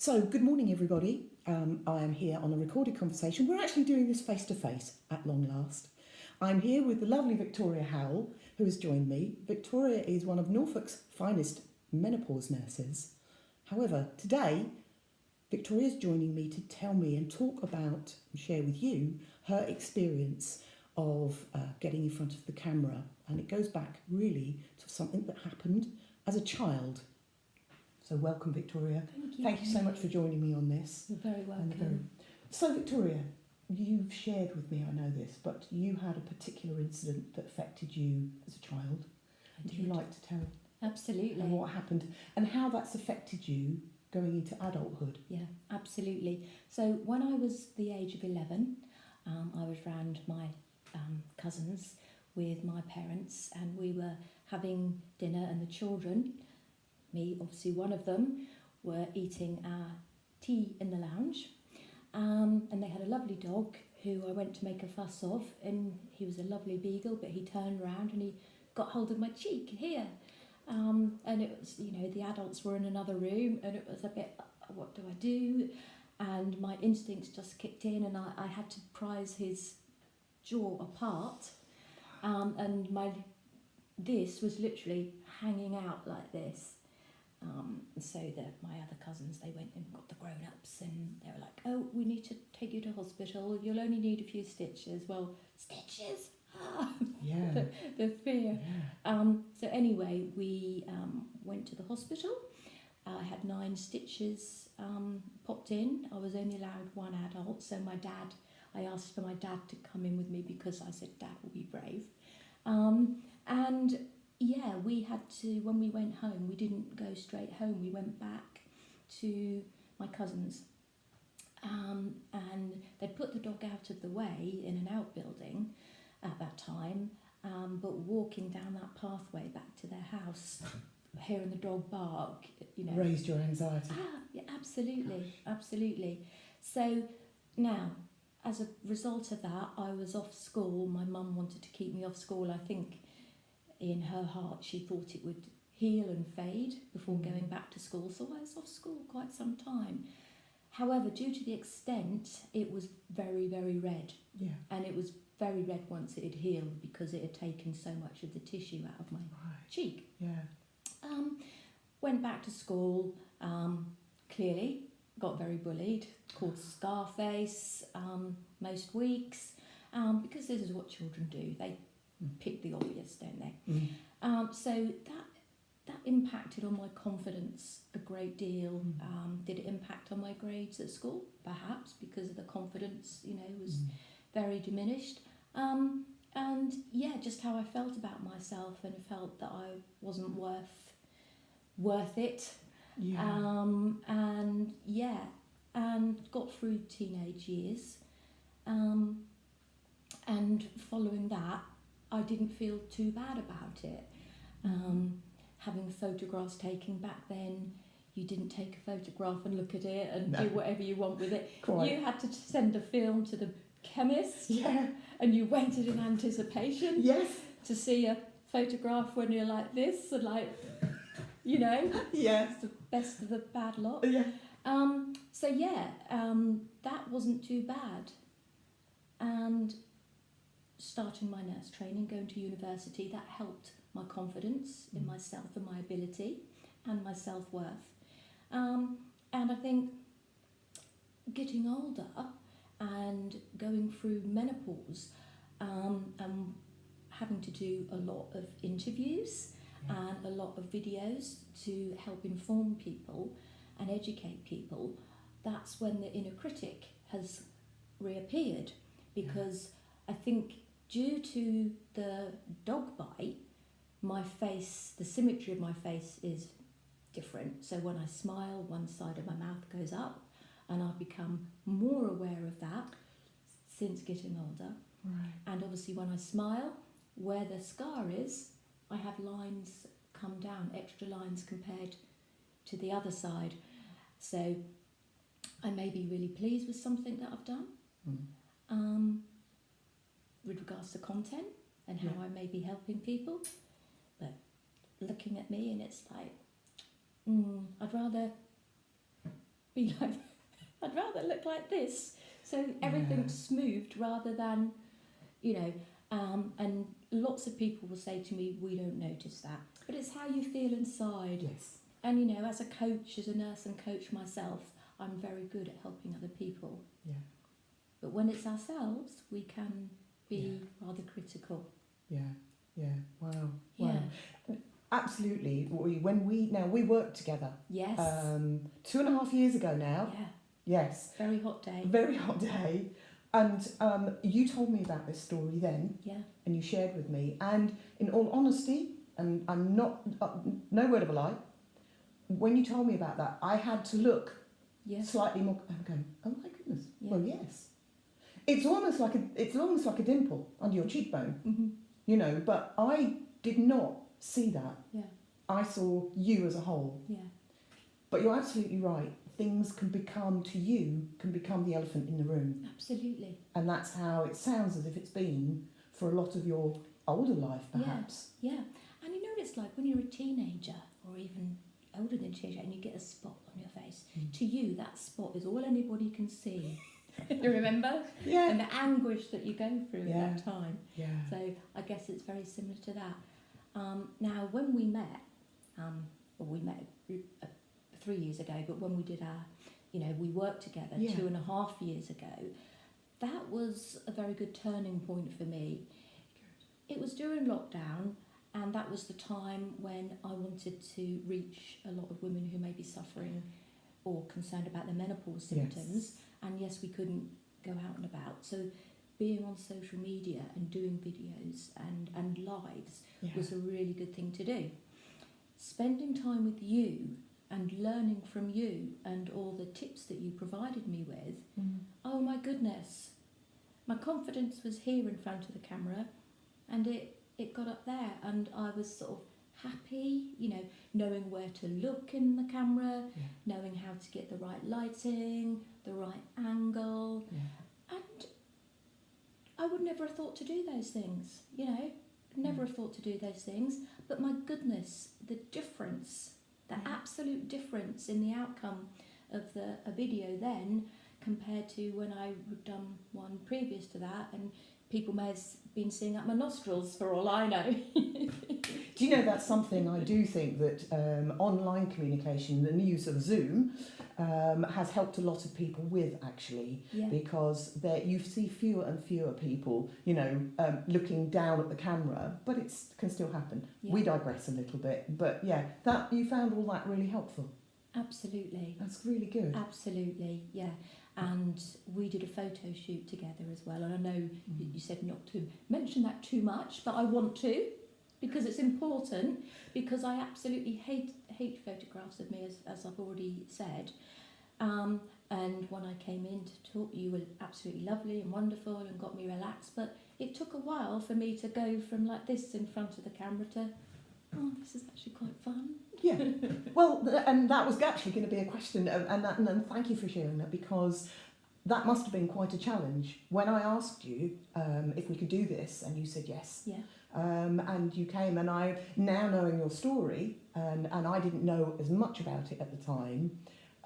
So, good morning, everybody. I am here on a recorded conversation. We're actually doing this face to face at long last. I'm here with the lovely Victoria Howell, who has joined me. Victoria is one of Norfolk's finest menopause nurses. However, today, Victoria is joining me to tell me and talk about and share with you her experience of getting in front of the camera. And it goes back really to something that happened as a child. So welcome, Victoria. Thank you. Thank you so much for joining me on this. You're very welcome. So, Victoria, you've shared with me, I know this, but you had a particular incident that affected you as a child. Would you like to tell Absolutely. what happened and how that's affected you going into adulthood? Yeah, absolutely. So when I was the age of 11, I was round my cousins with my parents, and we were having dinner, and the children, me obviously one of them, were eating our tea in the lounge, and they had a lovely dog who I went to make a fuss of, and he was a lovely beagle, but he turned around and he got hold of my cheek here, and it was, the adults were in another room, and it was a bit, what do I do? And my instincts just kicked in, and I had to prise his jaw apart, and this was literally hanging out like this. So my other cousins, they went and got the grown-ups, and they were like, oh, we need to take you to hospital, you'll only need a few stitches. Well, stitches? Yeah. the fear. Yeah. So anyway, we went to the hospital. I had 9 stitches popped in. I was only allowed one adult, so I asked for my dad to come in with me, because I said Dad will be brave. And yeah, we had to, when we went home, we didn't go straight home, we went back to my cousins, and they'd put the dog out of the way in an outbuilding at that time, but walking down that pathway back to their house, hearing the dog bark, Raised your anxiety. Yeah, absolutely. Absolutely. So now, as a result of that, I was off school. My mum wanted to keep me off school. I think in her heart she thought it would heal and fade before going back to school, so I was off school quite some time. However, due to the extent, it was very, very red. Yeah. And it was very red once it had healed, because it had taken so much of the tissue out of my cheek. Yeah. Went back to school, clearly got very bullied, called Scarface most weeks, because this is what children do. They pick the obvious, don't they? So that impacted on my confidence a great deal. Did it impact on my grades at school? Perhaps, because of the confidence, was very diminished. And yeah, just how I felt about myself, and felt that I wasn't worth it. Yeah. And got through teenage years, and following that, I didn't feel too bad about it. Having photographs taken back then, you didn't take a photograph and look at it and do whatever you want with it. Quite. You had to send a film to the chemist, Yeah. and you waited in anticipation Yes. to see a photograph when you're like this, and Yeah. it's the best of the bad lot. Yeah. That wasn't too bad. And starting my nurse training, going to university, that helped my confidence in myself and my ability and my self-worth. And I think getting older and going through menopause, and having to do a lot of interviews and a lot of videos to help inform people and educate people, that's when the inner critic has reappeared, because I think due to the dog bite, my face, the symmetry of my face is different. So when I smile, one side of my mouth goes up, and I've become more aware of that since getting older. Right. And obviously when I smile, where the scar is, I have lines come down, extra lines compared to the other side. So I may be really pleased with something that I've done, with regards to content and how I may be helping people, but looking at me, and it's like, I'd rather be like, I'd rather look like this. So everything's smoothed rather than, you know, and lots of people will say to me, we don't notice that. But it's how you feel inside. Yes. And, you know, as a coach, as a nurse and coach myself, I'm very good at helping other people. Yeah. But when it's ourselves, we can be rather critical. Yeah. Yeah. Wow. Yeah. Wow. Absolutely. We worked together. Yes. 2.5 years ago now. Yeah. Yes. Very hot day. Very hot day. And you told me about this story then. Yeah. And you shared with me. And in all honesty, and I'm not, no word of a lie, when you told me about that, I had to look slightly more. I'm going, oh my goodness. Yeah. Well, yes. It's almost like a dimple under your cheekbone, Mm-hmm. you know. But I did not see that. Yeah. I saw you as a whole. Yeah. But you're absolutely right. Things can become the elephant in the room, Absolutely. and that's how it sounds as if it's been for a lot of your older life, perhaps. Yeah. And you know what it's like when you're a teenager or even older than a teenager and you get a spot on your face. To you, that spot is all anybody can see. You remember? Yeah. And the anguish that you go through at that time. Yeah. So I guess it's very similar to that. Now, when we met, we met 3 years ago, but when we did our, you know, we worked together 2.5 years ago, that was a very good turning point for me. It was during lockdown, and that was the time when I wanted to reach a lot of women who may be suffering or concerned about their menopause symptoms. And yes, we couldn't go out and about. So being on social media and doing videos and lives was a really good thing to do. Spending time with you and learning from you and all the tips that you provided me with, oh my goodness, my confidence was here in front of the camera, and it got up there, and I was sort of happy, you know, knowing where to look in the camera, knowing how to get the right lighting, the right angle, and I would never have thought to do those things, you know, never have thought to do those things, but my goodness, the difference, the absolute difference in the outcome of a video then compared to when I had done one previous to that, and people may have been seeing up my nostrils for all I know. Do you know, that's something I do think that online communication, the use of Zoom, has helped a lot of people with, actually, because you see fewer and fewer people, you know, looking down at the camera, but it can still happen. We digress a little bit, but that you found all that really helpful. Absolutely. That's really good. Absolutely, yeah. And we did a photo shoot together as well, and I know you said not to mention that too much, but I want to, because it's important, because I absolutely hate photographs of me, as I've already said. And when I came in to talk, you were absolutely lovely and wonderful and got me relaxed, but it took a while for me to go from like this in front of the camera to, oh, this is actually quite fun. Yeah, well, and that was actually going to be a question, and thank you for sharing that, because that must have been quite a challenge. When I asked you if we could do this, and you said yes, and you came, and I, now knowing your story, and I didn't know as much about it at the time,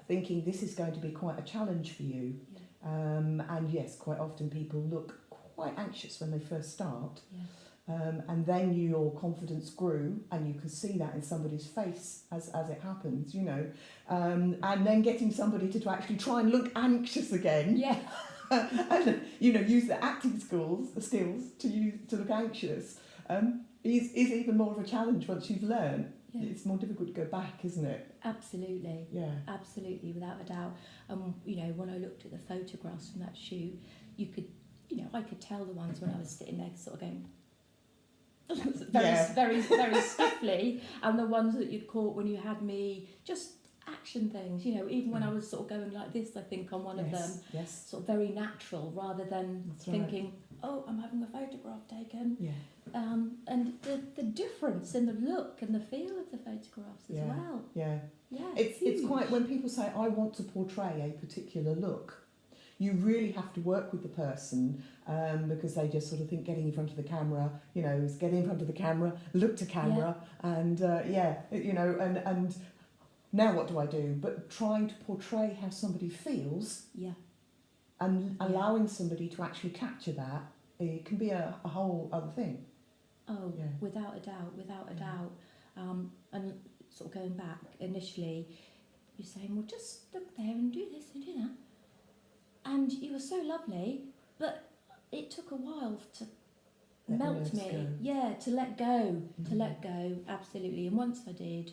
thinking this is going to be quite a challenge for you. And yes, quite often people look quite anxious when they first start. And then your confidence grew, and you can see that in somebody's face as it happens, you know. And then getting somebody to actually try and look anxious again. And, you know, use the acting skills to look anxious is even more of a challenge once you've learned. It's more difficult to go back, isn't it? Absolutely. Yeah. Absolutely, without a doubt. You know, when I looked at the photographs from that shoot, you could, you know, I could tell the ones when I was sitting there sort of going very stiffly, and the ones that you'd caught when you had me just action things, you know, even when I was sort of going like this, I think on one of them, sort of very natural, rather than thinking, oh, I'm having a photograph taken. And the difference in the look and the feel of the photographs as well. It's quite, when people say, I want to portray a particular look, you really have to work with the person, because they just sort of think getting in front of the camera, you know, is get in front of the camera, look to camera, and you know, and now what do I do? But trying to portray how somebody feels Yeah. and allowing somebody to actually capture that, it can be a whole other thing. Oh, Yeah. without a doubt, without a Yeah. doubt. And sort of going back initially, you're saying, well, just look there and do this and do that. And you were so lovely, but it took a while to Let the melt nerves me. go. Yeah, to let go, to Mhm. let go, absolutely. And once I did,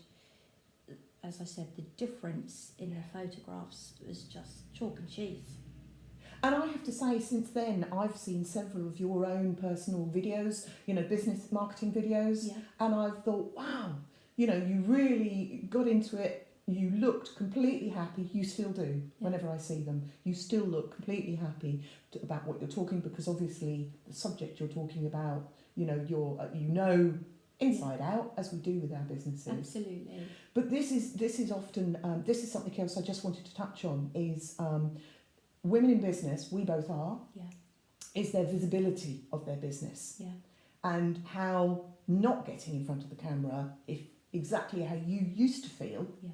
as I said, the difference in the photographs was just chalk and cheese. And I have to say, since then, I've seen several of your own personal videos, business marketing videos, Yeah. and I've thought, wow, you really got into it. You looked completely happy. You still do. Whenever I see them, you still look completely happy about what you're talking, because obviously the subject you're talking about, you're inside out, as we do with our businesses. Absolutely. But this is often this is something else I just wanted to touch on is. Women in business, we both are, Yeah. is their visibility of their business. Yeah. And how not getting in front of the camera, if exactly how you used to feel, Yeah.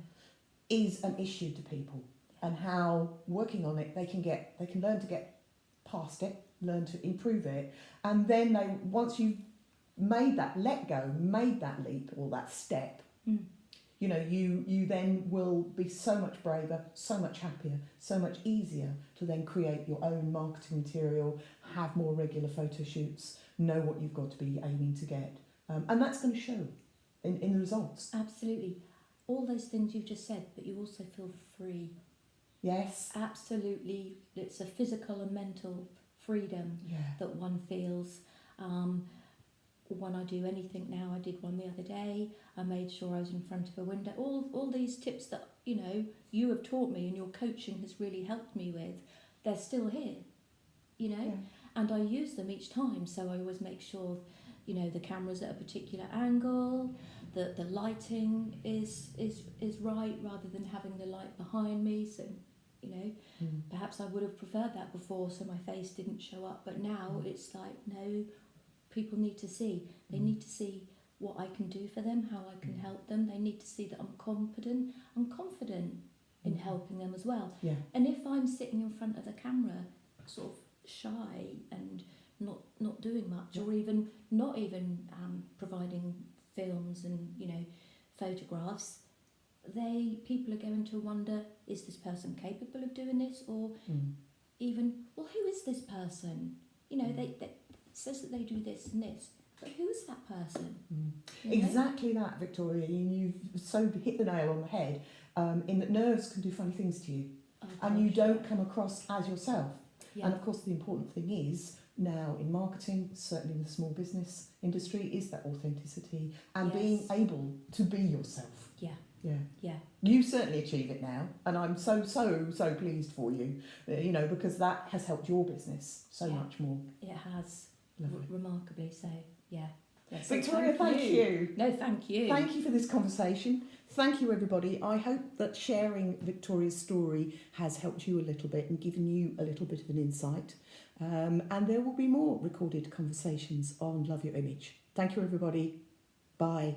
is an issue to people. And how working on it, they can learn to get past it, learn to improve it. And then once you've made that made that leap or that step, Mm. you then will be so much braver, so much happier, so much easier to then create your own marketing material, have more regular photo shoots, know what you've got to be aiming to get. And that's going to show in the results. Absolutely. All those things you just said, but you also feel free. Yes. Absolutely. It's a physical and mental freedom Yeah. that one feels. When I do anything now, I did one the other day, I made sure I was in front of a window. All these tips that, you have taught me and your coaching has really helped me with, they're still here, Yeah. and I use them each time. So I always make sure, the camera's at a particular angle, that the lighting is right rather than having the light behind me. So, perhaps I would have preferred that before so my face didn't show up. But now it's like, no, people need to see. They need to see what I can do for them, how I can help them. They need to see that I'm confident in helping them as well. Yeah. And if I'm sitting in front of the camera, sort of shy and not doing much, or even not even providing films and photographs, people are going to wonder, is this person capable of doing this? Or even, well, who is this person? They says that they do this and this, but who is that person? Exactly that, Victoria. You've so hit the nail on the head, in that nerves can do funny things to you, and you don't come across as yourself. Yeah. And of course the important thing is, now in marketing, certainly in the small business industry, is that authenticity and being able to be yourself. Yeah. Yeah. Yeah. You certainly achieve it now, and I'm so pleased for you, because that has helped your business so much more. It has. Lovely. Remarkably so. Yeah. So Victoria, thank you. No, thank you. Thank you for this conversation. Thank you, everybody. I hope that sharing Victoria's story has helped you a little bit and given you a little bit of an insight. And there will be more recorded conversations on Love Your Image. Thank you, everybody. Bye.